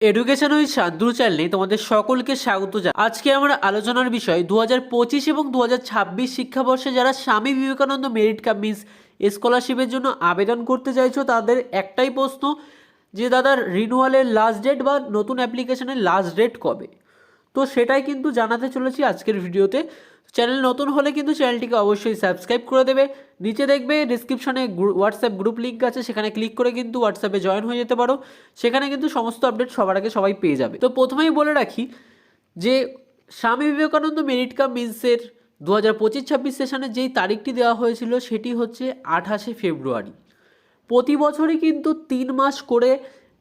Education with Shantanu চ্যানেলে তোমাদের সকলকে স্বাগত জানাই। আজকে আমার আলোচনার বিষয় 2025 এবং 2026 শিক্ষাবর্ষে যারা Swami Vivekananda merit cum means স্কলারশিপের জন্য আবেদন করতে চাইছো তাদের একটাই প্রশ্ন যে দাদার রিনিউয়ালের লাস্ট ডেট বা নতুন অ্যাপ্লিকেশনের লাস্ট ডেট কবে। তো সেটাই কিন্তু জানাতে চলেছি আজকের ভিডিওতে। চ্যানেল নতুন হলে কিন্তু চ্যানেলটিকে অবশ্যই সাবস্ক্রাইব করে দেবে। নিচে দেখবে ডিসক্রিপশনে হোয়াটসঅ্যাপ গ্রুপ লিঙ্ক আছে, সেখানে ক্লিক করে কিন্তু হোয়াটসঅ্যাপে জয়েন হয়ে যেতে পারো। সেখানে কিন্তু সমস্ত আপডেট সবার আগে সবাই পেয়ে যাবে। তো প্রথমেই বলে রাখি যে স্বামী বিবেকানন্দ মেরিট কাম মিন্সের 2025-26 সেশনে যেই তারিখটি দেওয়া হয়েছিল সেটি হচ্ছে 28শে ফেব্রুয়ারি। প্রতি বছরই কিন্তু 3 মাস করে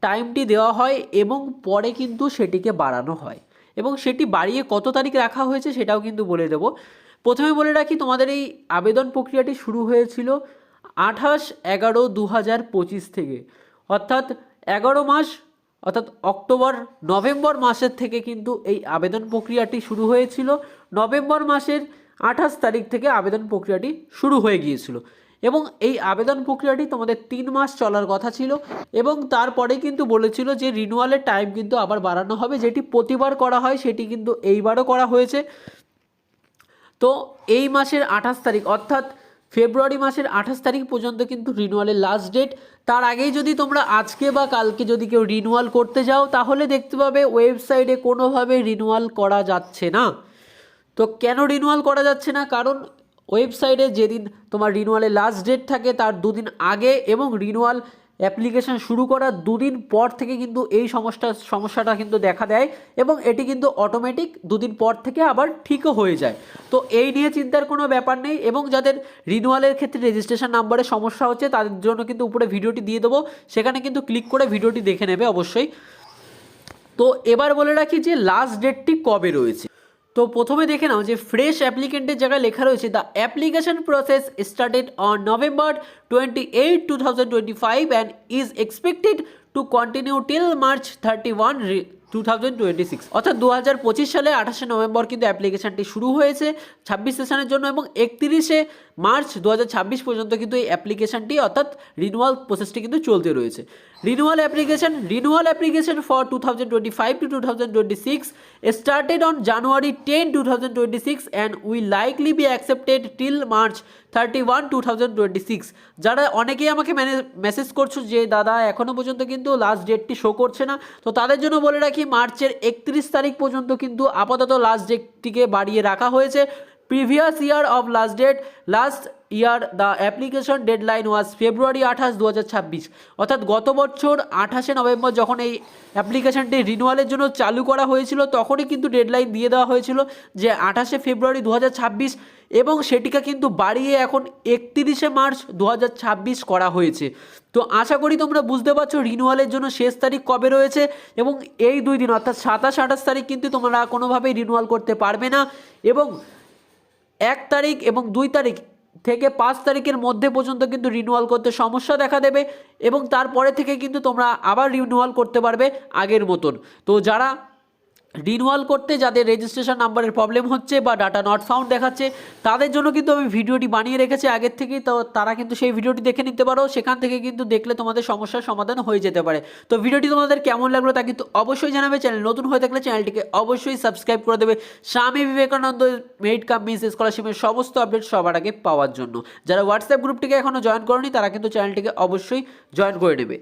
টাইমটি দেওয়া হয় এবং পরে কিন্তু সেটিকে বাড়ানো হয়, এবং সেটি বাড়িয়ে কত তারিখ রাখা হয়েছে সেটাও কিন্তু বলে দেব। প্রথমে বলে রাখি তোমাদের এই আবেদন প্রক্রিয়াটি শুরু হয়েছিল 28/11/2025 থেকে, অর্থাৎ 11 মাস, অর্থাৎ অক্টোবর নভেম্বর মাসের থেকে কিন্তু এই আবেদন প্রক্রিয়াটি শুরু হয়েছিল। নভেম্বর মাসের 28 তারিখ থেকে আবেদন প্রক্রিয়াটি শুরু হয়ে গিয়েছিল এবং এই আবেদন প্রক্রিয়াটি তোমাদের 3 মাস চলার কথা ছিল এবং তারপরে কিন্তু বলেছিল যে রিনিউয়ালের টাইম কিন্তু আবার বাড়ানো হবে, যেটি প্রতিবার করা হয় সেটি কিন্তু এইবারও করা হয়েছে। তো এই মাসের 28 তারিখ অর্থাৎ ফেব্রুয়ারি মাসের 28 তারিখ পর্যন্ত কিন্তু রিনিউয়ালের লাস্ট ডেট। তার আগেই যদি তোমরা আজকে বা কালকে যদি কেউ রিনিউয়াল করতে যাও তাহলে দেখতে পাবে ওয়েবসাইটে কোনোভাবে রিনিউয়াল করা যাচ্ছে না। তো কেন রিনিউয়াল করা যাচ্ছে না? কারণ ওয়েবসাইটে যেদিন তোমার রিনিউয়ালের লাস্ট ডেট থাকে তার দুদিন আগে এবং রিনিউয়াল অ্যাপ্লিকেশন শুরু করার দুদিন পর থেকে কিন্তু এই সমস্যাটা কিন্তু দেখা দেয় এবং এটি কিন্তু অটোমেটিক দুদিন পর থেকে আবার ঠিকও হয়ে যায়। তো এই নিয়ে চিন্তার কোনো ব্যাপার নেই, এবং যাদের রিনিউয়ালের ক্ষেত্রে রেজিস্ট্রেশন নাম্বারে সমস্যা হচ্ছে তাদের জন্য কিন্তু উপরে ভিডিওটি দিয়ে দেবো, সেখানে কিন্তু ক্লিক করে ভিডিওটি দেখে নেবে অবশ্যই। তো এবার বলে রাখি যে লাস্ট ডেটটি কবে রয়েছে। তো প্রথমে দেখে নাও যে ফ্রেশ অ্যাপ্লিকেন্টের জায়গায় লেখা রয়েছে the application process started on November 28, 2025 and is expected to continue till March 31, 2026। অর্থাৎ 2025 সালে 28শে নভেম্বর কিন্তু অ্যাপ্লিকেশনটি শুরু হয়েছে 26 সেশনের জন্য এবং 31শে মার্চ 2026 পর্যন্ত কিন্তু এই অ্যাপ্লিকেশনটি অর্থাৎ রিনিউয়াল প্রসেসটি কিন্তু চলতে রয়েছে। Renewal application for 2025 to 2026 started on January 10, 2026 and will likely be accepted till March 31, 2026। যারা অনেকেই আমাকে মেসেজ করছো যে দাদা এখনও পর্যন্ত কিন্তু লাস্ট ডেটটি শো করছে না, তো তাদের জন্য বলে রাখি মার্চের 31 তারিখ পর্যন্ত কিন্তু আপাতত লাস্ট ডেটটিকে বাড়িয়ে রাখা হয়েছে। Previous year of last year the application deadline was February 28, 2026। অর্থাৎ গত বছর 28শে নভেম্বর যখন এই অ্যাপ্লিকেশনটি রিনিউয়ালের জন্য চালু করা হয়েছিল তখনই কিন্তু ডেডলাইন দিয়ে দেওয়া হয়েছিল যে 28শে ফেব্রুয়ারি 2026, এবং সেটিকে কিন্তু বাড়িয়ে এখন 31শে মার্চ 2026 করা হয়েছে। তো আশা করি তোমরা বুঝতে পারছো রিনিউয়ালের জন্য শেষ তারিখ কবে রয়েছে, এবং এই 2 দিন অর্থাৎ 27-28 তারিখ কিন্তু তোমরা কোনোভাবেই রিনিউয়াল করতে পারবে না, এবং 1 তারিখ এবং 2 তারিখ থেকে 5 তারিখের মধ্যে পর্যন্ত কিন্তু রিনিউয়াল করতে সমস্যা দেখা দেবে এবং তারপরে থেকে কিন্তু তোমরা আবার রিনিউয়াল করতে পারবে আগের মতন। তো যারা রিনিউয়াল করতে যাদের রেজিস্ট্রেশন নাম্বারের প্রবলেম হচ্ছে বা ডাটা নট ফাউন্ড দেখাচ্ছে তাদের জন্য কিন্তু আমি ভিডিওটি বানিয়ে রেখেছি আগের থেকেই, তো তারা কিন্তু সেই ভিডিওটি দেখে নিতে পারো, সেখান থেকে কিন্তু দেখলে তোমাদের সমস্যার সমাধান হয়ে যেতে পারে। তো ভিডিওটি তোমাদের কেমন লাগলো তা কিন্তু অবশ্যই জানাবে। চ্যানেল নতুন হয়ে থাকলে চ্যানেলটিকে অবশ্যই সাবস্ক্রাইব করে দেবে Swami Vivekananda merit cum means স্কলারশিপের সমস্ত আপডেট সবার আগে পাওয়ার জন্য। যারা হোয়াটসঅ্যাপ গ্রুপটিকে এখনও জয়েন করেনি তারা কিন্তু চ্যানেলটিকে অবশ্যই জয়েন করে নেবে।